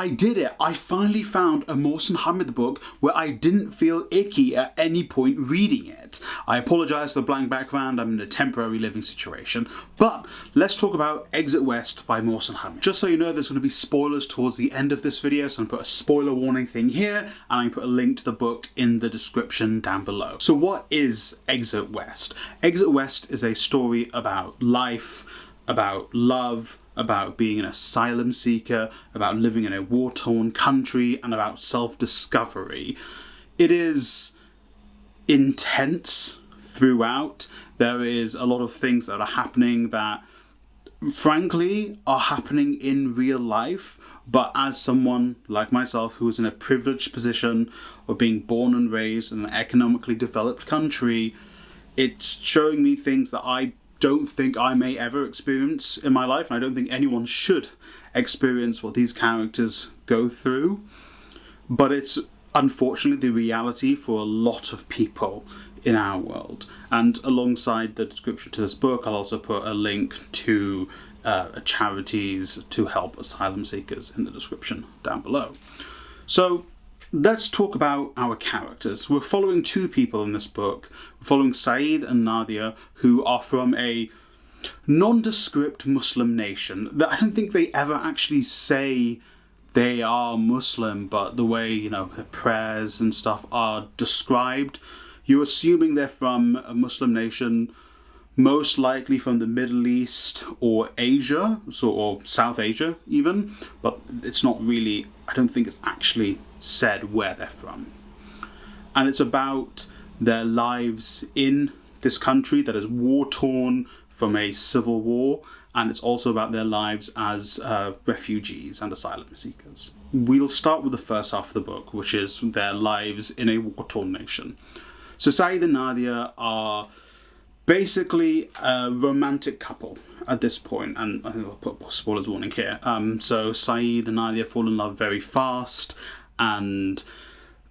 I did it. I finally found a Mohsin Hamid book where I didn't feel icky at any point reading it. I apologise for the blank background, I'm in a temporary living situation. But let's talk about Exit West by Mohsin Hamid. Just so you know, there's going to be spoilers towards the end of this video, so I'm going to put a spoiler warning thing here, and I'm going to put a link to the book in the description down below. So what is Exit West? Exit West is a story about life, about love, about being an asylum seeker, about living in a war-torn country, and about self-discovery. It is intense throughout. There is a lot of things that are happening that, frankly, are happening in real life, but as someone like myself who is in a privileged position of being born and raised in an economically developed country, it's showing me things that I don't think I may ever experience in my life, and I don't think anyone should experience what these characters go through. But it's unfortunately the reality for a lot of people in our world. And alongside the description to this book, I'll also put a link to charities to help asylum seekers in the description down below. So let's talk about our characters. We're following two people in this book. We're following Saeed and Nadia, who are from a nondescript Muslim nation. I don't think they ever actually say they are Muslim, but the way, you know, the prayers and stuff are described, you're assuming they're from a Muslim nation, most likely from the Middle East or Asia, or South Asia even, but it's not really, I don't think it's actually said where they're from. And it's about their lives in this country that is war-torn from a civil war, and it's also about their lives as refugees and asylum seekers. We'll start with the first half of the book, which is their lives in a war-torn nation. So Saeed and Nadia are basically a romantic couple at this point, and I think I'll put a spoilers warning here. So Saeed and Nadia fall in love very fast, and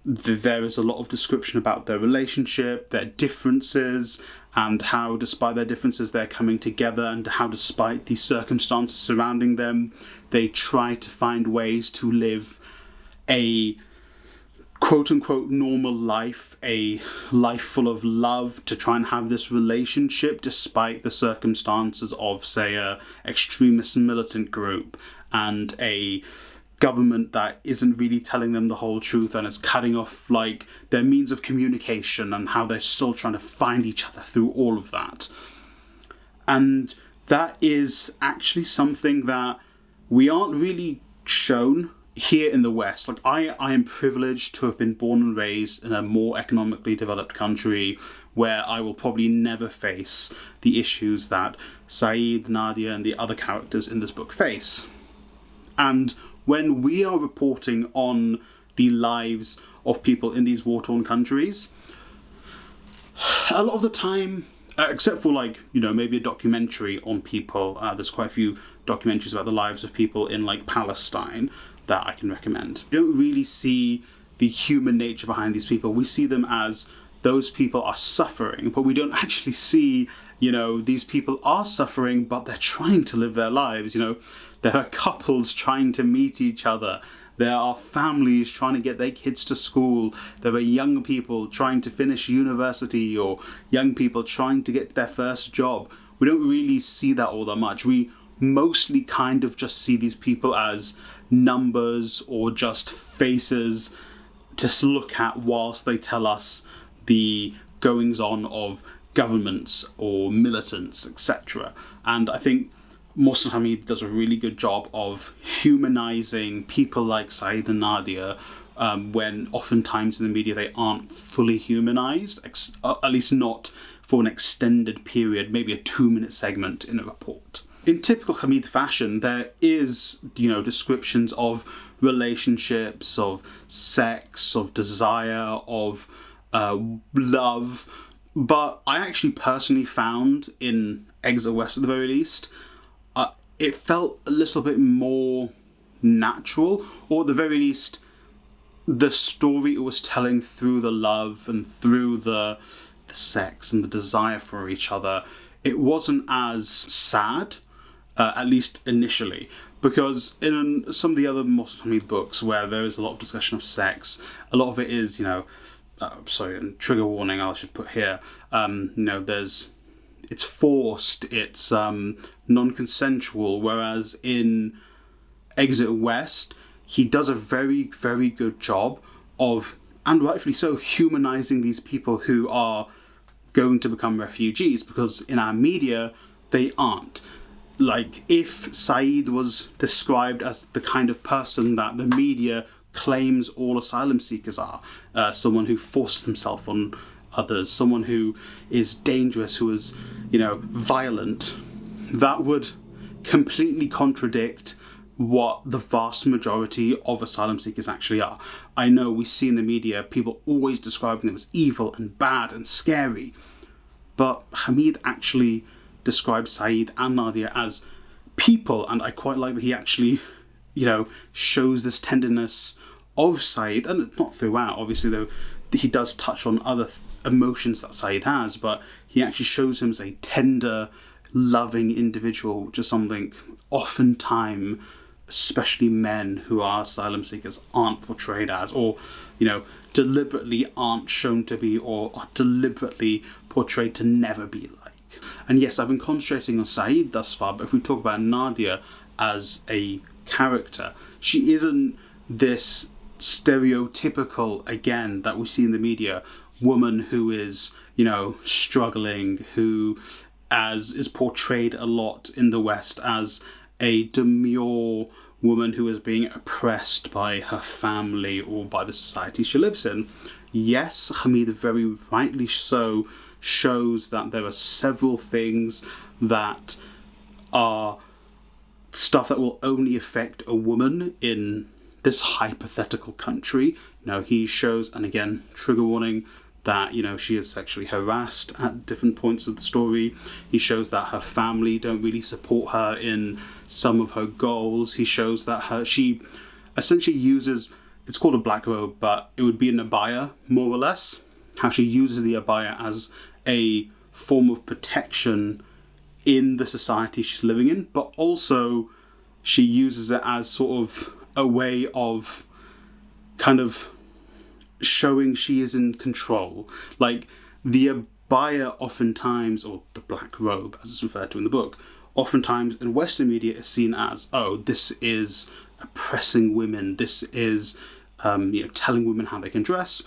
there is a lot of description about their relationship, their differences, and how despite their differences they're coming together, and how despite the circumstances surrounding them, they try to find ways to live a quote-unquote normal life, a life full of love, to try and have this relationship despite the circumstances of, say, a extremist militant group and a government that isn't really telling them the whole truth and is cutting off like their means of communication, and how they're still trying to find each other through all of that. And that is actually something that we aren't really shown here in the West. Like I am privileged to have been born and raised in a more economically developed country where I will probably never face the issues that Saeed, Nadia, and the other characters in this book face. And when we are reporting on the lives of people in these war-torn countries, a lot of the time, except for like, you know, maybe a documentary on people, there's quite a few documentaries about the lives of people in like Palestine that I can recommend. We don't really see the human nature behind these people. We see them as those people are suffering, but we don't actually see, you know, these people are suffering, but they're trying to live their lives. You know, there are couples trying to meet each other. There are families trying to get their kids to school. There are young people trying to finish university, or young people trying to get their first job. We don't really see that all that much. We mostly kind of just see these people as numbers or just faces to look at whilst they tell us the goings on of governments or militants, etc. And I think Mohsin Hamid does a really good job of humanizing people like Saeed and Nadia, when oftentimes in the media they aren't fully humanized, at least not for an extended period, maybe a 2-minute segment in a report. In typical Hamid fashion, there is, you know, descriptions of relationships, of sex, of desire, of love, but I actually personally found in Exit West, at the very least, it felt a little bit more natural, or at the very least, the story it was telling through the love and through the sex and the desire for each other, it wasn't as sad, at least initially, Because in some of the other Mohsin Hamid books where there is a lot of discussion of sex, a lot of it is, sorry, and trigger warning I should put here, it's forced, it's non-consensual, whereas in Exit West, he does a very, very good job of, and rightfully so, humanizing these people who are going to become refugees, because in our media, they aren't. Like, if Saeed was described as the kind of person that the media claims all asylum seekers are, someone who forced himself on others, someone who is dangerous, who is, violent, that would completely contradict what the vast majority of asylum seekers actually are. I know we see in the media people always describing them as evil and bad and scary, but Hamid actually describes Saeed and Nadia as people, and I quite like that he actually, shows this tenderness of Saeed, and not throughout, obviously, though he does touch on other emotions that Saeed has, but he actually shows him as a tender, loving individual, which is something oftentimes, especially men who are asylum seekers, aren't portrayed as, or, deliberately aren't shown to be, or are deliberately portrayed to never be like. And yes, I've been concentrating on Saeed thus far, but if we talk about Nadia as a character, she isn't this stereotypical, again, that we see in the media, woman who is, struggling, who is portrayed a lot in the West as a demure woman who is being oppressed by her family or by the society she lives in. Yes, Hamid very rightly so shows that there are several things that are stuff that will only affect a woman in this hypothetical country. He shows, and again, trigger warning, that, she is sexually harassed at different points of the story. He shows that her family don't really support her in some of her goals. He shows that she essentially uses, it's called a black robe, but it would be an abaya, more or less. How she uses the abaya as a form of protection in the society she's living in, but also she uses it as sort of a way of kind of showing she is in control. Like, the abaya oftentimes, or the black robe as it's referred to in the book, oftentimes in Western media is seen as, oh, this is oppressing women, this is telling women how they can dress.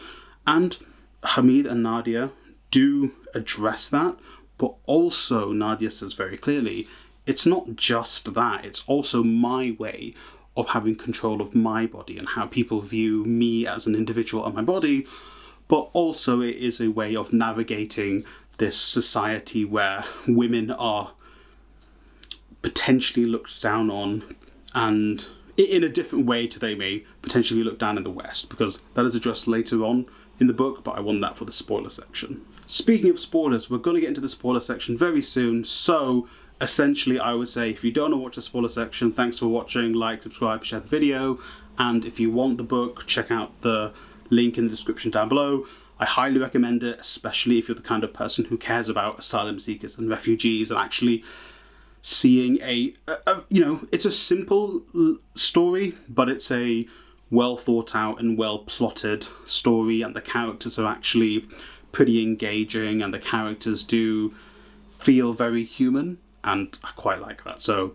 And Hamid and Nadia do address that, but also Nadia says very clearly, it's not just that, it's also my way of having control of my body and how people view me as an individual and my body, but also it is a way of navigating this society where women are potentially looked down on, and in a different way to they may potentially be looked down in the West, because that is addressed later on in the book, but I want that for the spoiler section. Speaking of spoilers, we're going to get into the spoiler section very soon, so essentially, I would say, if you don't want to watch the spoiler section, thanks for watching, like, subscribe, share the video, and if you want the book, check out the link in the description down below. I highly recommend it, especially if you're the kind of person who cares about asylum seekers and refugees, and actually seeing it's a simple story, but it's a well thought out and well plotted story, and the characters are actually pretty engaging, and the characters do feel very human. And I quite like that. So,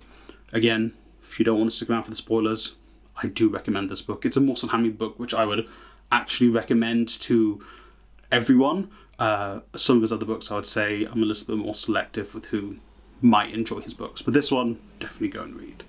again, if you don't want to stick around for the spoilers, I do recommend this book. It's a Mohsin Hamid book, which I would actually recommend to everyone. Some of his other books, I would say, I'm a little bit more selective with who might enjoy his books. But this one, definitely go and read.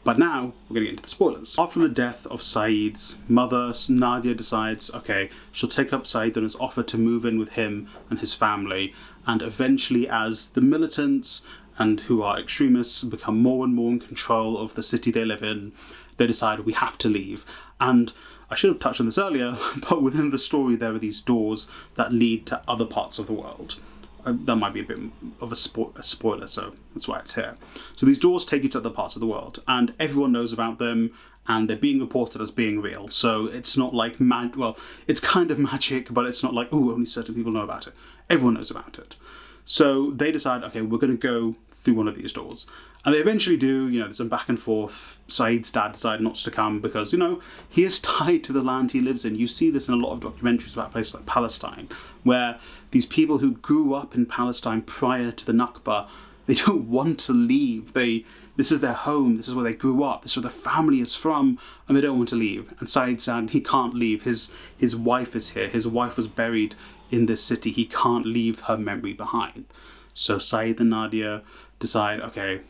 But now, we're going to get into the spoilers. After the death of Saeed's mother, Nadia decides, okay, she'll take up Saeed on his offer to move in with him and his family. And eventually, as the militants and who are extremists become more and more in control of the city they live in, they decide we have to leave. And I should have touched on this earlier, but within the story there are these doors that lead to other parts of the world. That might be a bit of a spoiler, so that's why it's here. So these doors take you to other parts of the world, and everyone knows about them, and they're being reported as being real. So it's not like it's kind of magic, but it's not like, oh, only certain people know about it. Everyone knows about it. So they decide, okay, we're going to go through one of these doors. And they eventually do, there's some back and forth. Saeed's dad decided not to come because, he is tied to the land he lives in. You see this in a lot of documentaries about places like Palestine, where these people who grew up in Palestine prior to the Nakba, they don't want to leave. This is their home, this is where they grew up, this is where their family is from, and they don't want to leave. And Saeed said he can't leave. His wife is here. His wife was buried in this city. He can't leave her memory behind. So Saeed and Nadia decide, okay,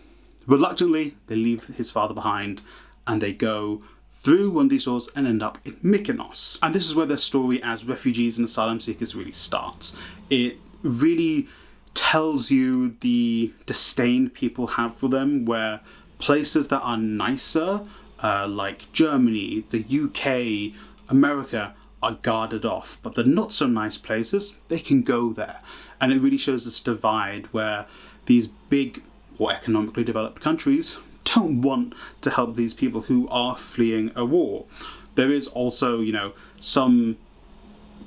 reluctantly, they leave his father behind and they go through one of these doors and end up in Mykonos. And this is where their story as refugees and asylum seekers really starts. It really tells you the disdain people have for them, where places that are nicer, like Germany, the UK, America, are guarded off, but the not so nice places, they can go there. And it really shows this divide where these big or economically developed countries don't want to help these people who are fleeing a war. There is also, some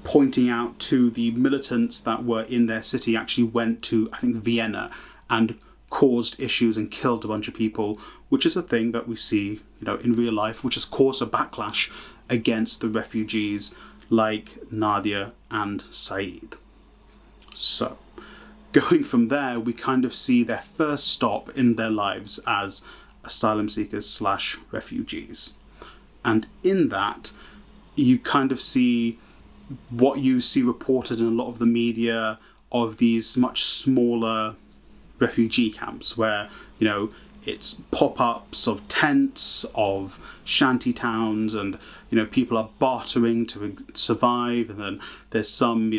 pointing out to the militants that were in their city actually went to, I think, Vienna and caused issues and killed a bunch of people, which is a thing that we see, in real life, which has caused a backlash against the refugees like Nadia and Saeed. So, going from there, we kind of see their first stop in their lives as asylum seekers / refugees. And in that, you kind of see what you see reported in a lot of the media of these much smaller refugee camps where, it's pop-ups of tents, of shanty towns, and, people are bartering to survive, and then there's some,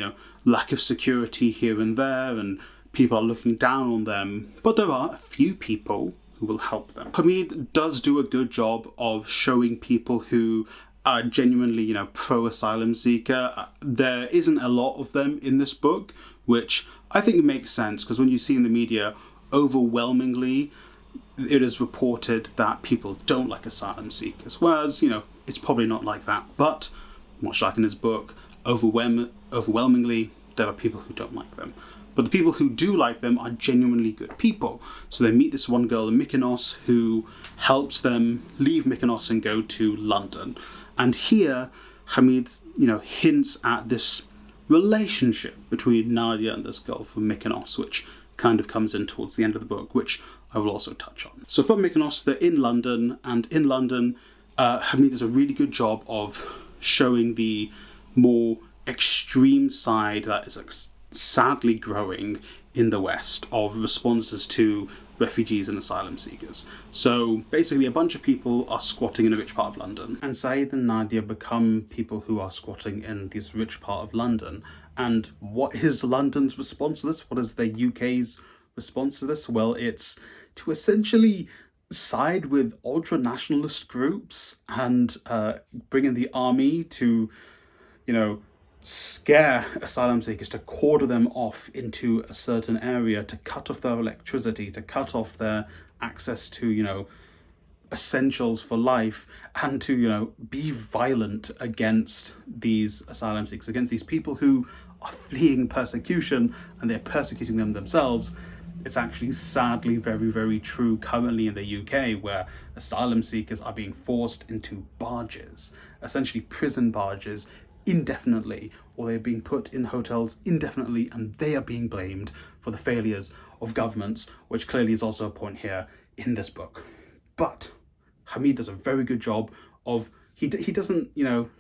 lack of security here and there, and people are looking down on them. But there are a few people who will help them. Hamid does do a good job of showing people who are genuinely, pro-asylum seeker. There isn't a lot of them in this book, which I think makes sense, because when you see in the media, overwhelmingly, it is reported that people don't like asylum seekers, whereas, it's probably not like that. But, much like in his book, overwhelmingly, there are people who don't like them. But the people who do like them are genuinely good people. So they meet this one girl in Mykonos who helps them leave Mykonos and go to London. And here, Hamid, hints at this relationship between Nadia and this girl from Mykonos, which kind of comes in towards the end of the book, which I will also touch on. So from Mykonos, they're in London, and in London, Hamid does a really good job of showing the more extreme side that is sadly growing in the West of responses to refugees and asylum seekers. So basically a bunch of people are squatting in a rich part of London, and Saeed and Nadia become people who are squatting in this rich part of London. And what is London's response to this? What is the UK's response to this? Well, it's to essentially side with ultra-nationalist groups and bring in the army to, scare asylum seekers, to cordon them off into a certain area, to cut off their electricity, to cut off their access to, essentials for life, and to, be violent against these asylum seekers, against these people who are fleeing persecution, and they're persecuting them themselves. It's actually sadly very, very true currently in the UK, where asylum seekers are being forced into barges, essentially prison barges, indefinitely, or they're being put in hotels indefinitely, and they are being blamed for the failures of governments, which clearly is also a point here in this book. But Hamid does a very good job of, he doesn't,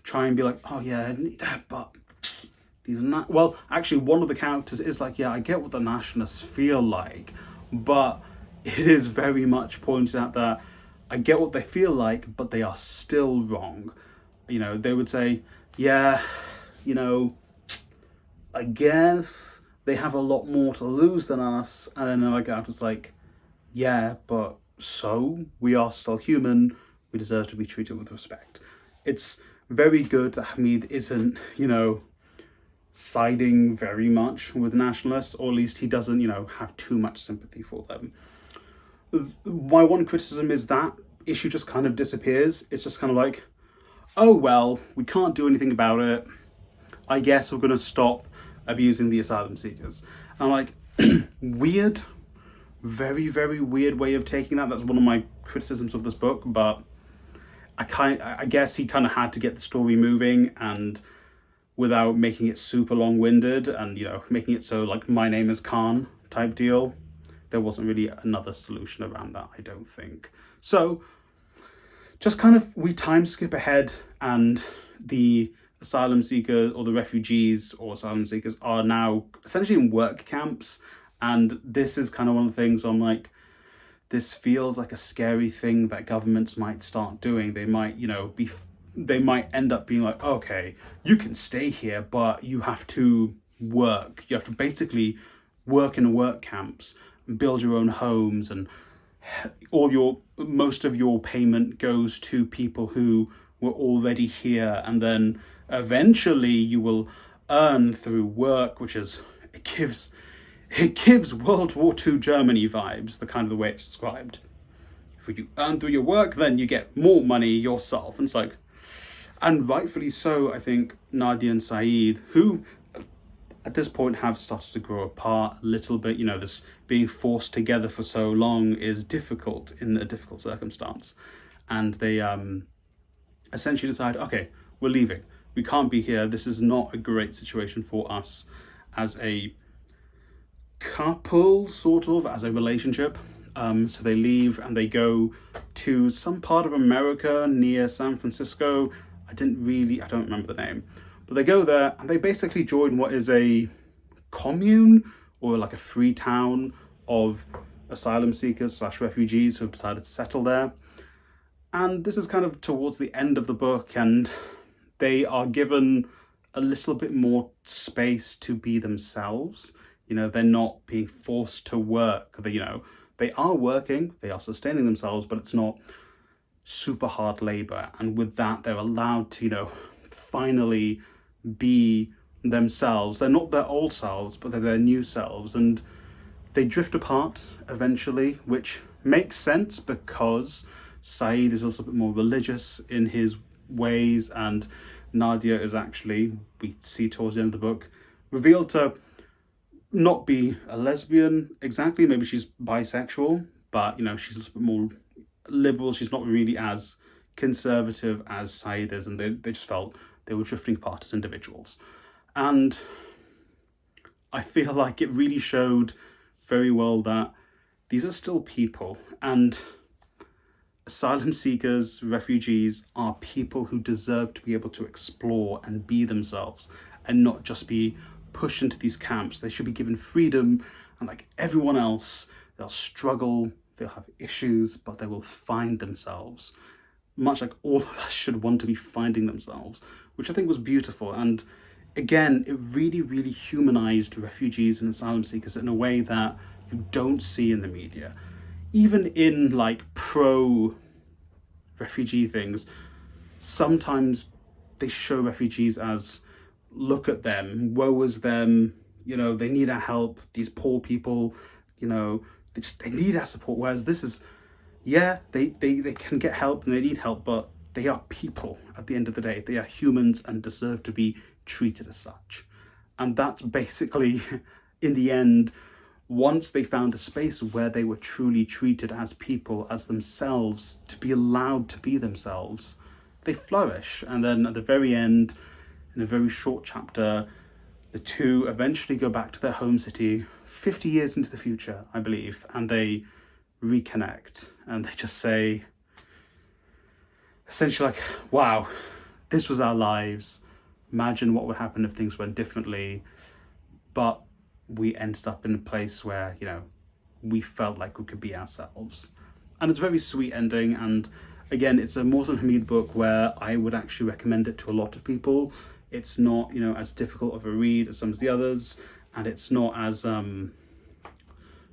try and be like, oh yeah, but these are not, well, actually one of the characters is like, yeah, I get what the nationalists feel like, but it is very much pointed out that I get what they feel like, but they are still wrong. They would say, yeah, I guess they have a lot more to lose than us. And then another character's like, yeah, but so we are still human. We deserve to be treated with respect. It's very good that Hamid isn't, siding very much with nationalists, or at least he doesn't, have too much sympathy for them. My one criticism is that issue just kind of disappears. It's just kind of like, oh well, we can't do anything about it. I guess we're going to stop abusing the asylum seekers. And I'm like, weird, very, very weird way of taking that. That's one of my criticisms of this book, but I guess he kind of had to get the story moving, and without making it super long-winded and, you know, making it so like my name is Khan type deal. There wasn't really another solution around that, I don't think. So just kind of, we time skip ahead, and the asylum seekers, or the refugees or asylum seekers, are now essentially in work camps. And this is kind of one of the things I'm like, this feels like a scary thing that governments might start doing. They might, you know, they might end up being like, okay, you can stay here, but you have to work. You have to basically work in work camps, build your own homes, and most of your payment goes to people who were already here, and then eventually you will earn through work, which is, it gives World War II Germany vibes, the kind of the way it's described. If you earn through your work, then you get more money yourself. And it's like, and rightfully so, I think Nadia and Saeed, who at this point have started to grow apart a little bit, you know, this being forced together for so long is difficult in a difficult circumstance. And they essentially decide, okay, we're leaving. We can't be here. This is not a great situation for us as a couple, sort of, as a relationship. So they leave and they go to some part of America near San Francisco. I don't remember the name, but they go there and they basically join what is a commune, or like a free town of asylum seekers / refugees who have decided to settle there. And this is kind of towards the end of the book, and they are given a little bit more space to be themselves. You know, they're not being forced to work. They are working, they are sustaining themselves, but it's not super hard labor. And with that, they're allowed to, you know, finally be themselves. They're not their old selves, but they're their new selves. And they drift apart eventually, which makes sense because Saeed is also a bit more religious in his ways, and Nadia is actually, we see towards the end of the book, revealed to not be a lesbian exactly. Maybe she's bisexual, but, you know, she's a little bit more liberal. She's not really as conservative as Saeed is, and they just felt they were drifting apart as individuals. And I feel like it really showed very well that these are still people, and asylum seekers, refugees are people who deserve to be able to explore and be themselves, and not just be pushed into these camps. They should be given freedom, and like everyone else, they'll struggle, they'll have issues, but they will find themselves, much like all of us should want to be finding themselves, which I think was beautiful. And again, it really, really humanized refugees and asylum seekers in a way that you don't see in the media. Even in like pro-refugee things, sometimes they show refugees as, look at them, woe is them, you know, they need our help, these poor people, you know, they need our support. Whereas this is, yeah, they can get help and they need help, but they are people at the end of the day. They are humans and deserve to be treated as such. And that's basically, in the end, once they found a space where they were truly treated as people, as themselves, to be allowed to be themselves, they flourish. And then at the very end, in a very short chapter, the two eventually go back to their home city 50 years into the future, I believe, and they reconnect. And they just say, essentially like, wow, this was our lives. Imagine what would happen if things went differently. But we ended up in a place where, you know, we felt like we could be ourselves. And it's a very sweet ending. And again, it's a Mohsin Hamid book where I would actually recommend it to a lot of people. It's not, you know, as difficult of a read as some of the others, and it's not as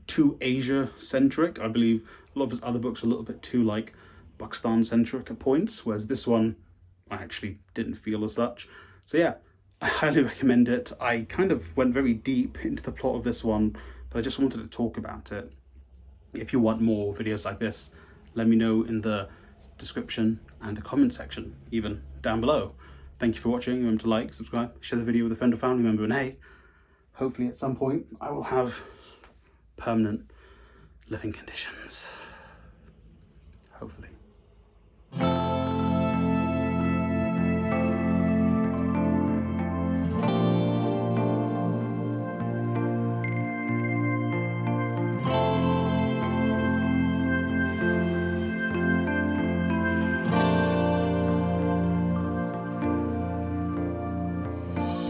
too Asia centric. I believe a lot of his other books are a little bit too like Pakistan centric at points, whereas this one I actually didn't feel as such. So yeah, I highly recommend it. I kind of went very deep into the plot of this one, but I just wanted to talk about it. If you want more videos like this, let me know in the description and the comment section, even down below. Thank you for watching. Remember to like, subscribe, share the video with a friend or family member, and hey, hopefully at some point I will have permanent living conditions.